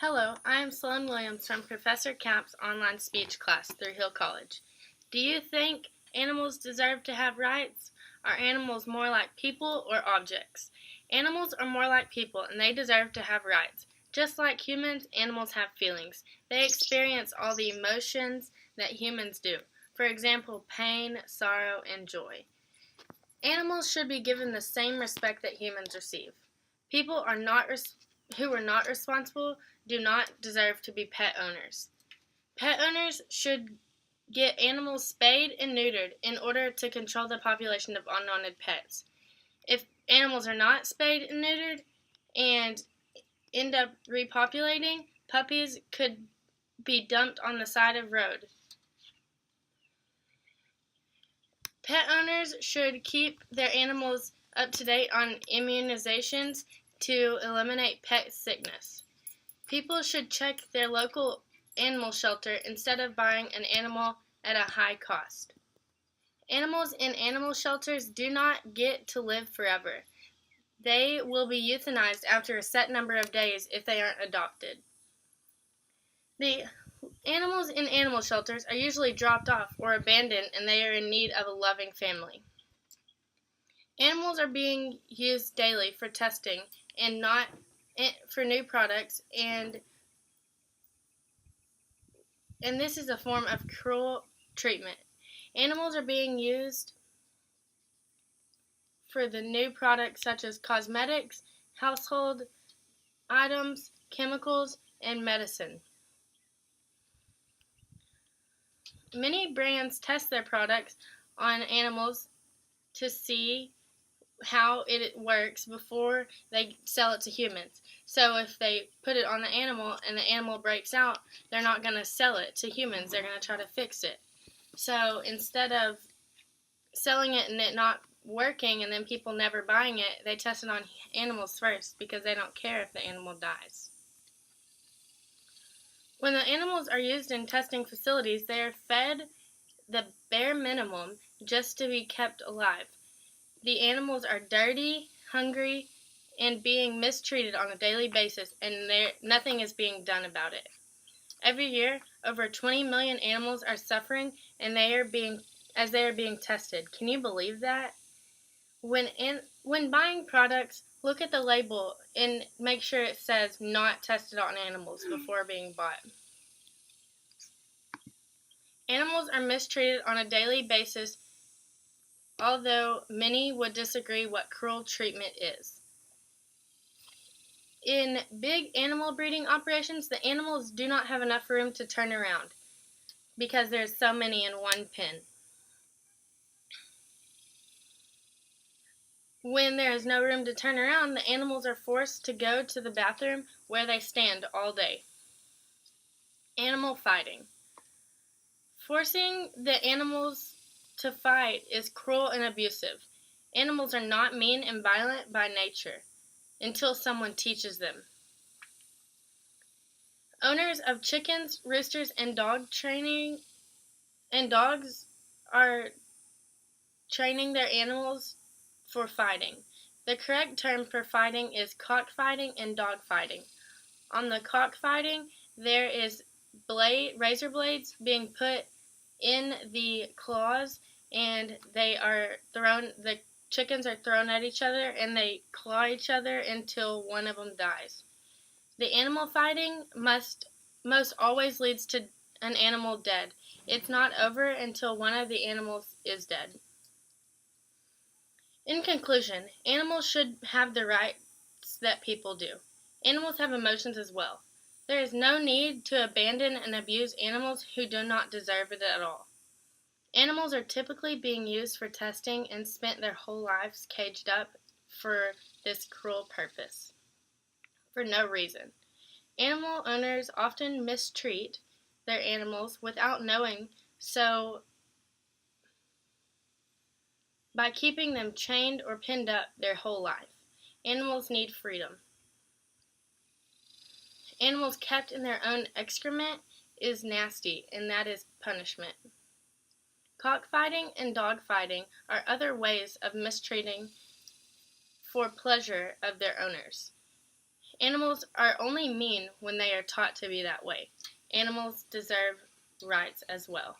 Hello, I am Sloan Williams from Professor Camp's online speech class through Hill College. Do you think animals deserve to have rights? Are animals more like people or objects? Animals are more like people and they deserve to have rights. Just like humans, animals have feelings. They experience all the emotions that humans do. For example, pain, sorrow, and joy. Animals should be given the same respect that humans receive. People who are not responsible do not deserve to be pet owners. Pet owners should get animals spayed and neutered in order to control the population of unwanted pets. If animals are not spayed and neutered and end up repopulating, puppies could be dumped on the side of the road. Pet owners should keep their animals up to date on immunizations to eliminate pet sickness. People should check their local animal shelter instead of buying an animal at a high cost. Animals in animal shelters do not get to live forever. They will be euthanized after a set number of days if they aren't adopted. The animals in animal shelters are usually dropped off or abandoned and they are in need of a loving family. Animals are being used daily for testing and not for new products, and this is a form of cruel treatment. Animals are being used for the new products such as cosmetics, household items, chemicals, and medicine. Many brands test their products on animals to see how it works before they sell it to humans. So if they put it on the animal and the animal breaks out, they're not going to sell it to humans. They're going to try to fix it. So instead of selling it and it not working and then people never buying it, they test it on animals first because they don't care if the animal dies. When the animals are used in testing facilities, they are fed the bare minimum just to be kept alive. The animals are dirty, hungry, and being mistreated on a daily basis, and nothing is being done about it. Every year, over 20 million animals are suffering, and they are being tested. Can you believe that? When buying products, look at the label and make sure it says not tested on animals before being bought. Animals are mistreated on a daily basis, although many would disagree what cruel treatment is. In big animal breeding operations, the animals do not have enough room to turn around because there's so many in one pen. When there is no room to turn around, the animals are forced to go to the bathroom where they stand all day. Animal fighting. Forcing the animals to fight is cruel and abusive. Animals are not mean and violent by nature until someone teaches them. Owners of chickens, roosters, and dogs are training their animals for fighting. The correct term for fighting is cockfighting and dogfighting. On the cockfighting, there is razor blades being put in the claws, and the chickens are thrown at each other, and they claw each other until one of them dies. The animal fighting most always leads to an animal dead. It's not over until one of the animals is dead. In conclusion, animals should have the rights that people do. Animals have emotions as well. There is no need to abandon and abuse animals who do not deserve it at all. Animals are typically being used for testing and spent their whole lives caged up for this cruel purpose, for no reason. Animal owners often mistreat their animals without knowing, so by keeping them chained or pinned up their whole life. Animals need freedom. Animals kept in their own excrement is nasty, and that is punishment. Cockfighting and dogfighting are other ways of mistreating for pleasure of their owners. Animals are only mean when they are taught to be that way. Animals deserve rights as well.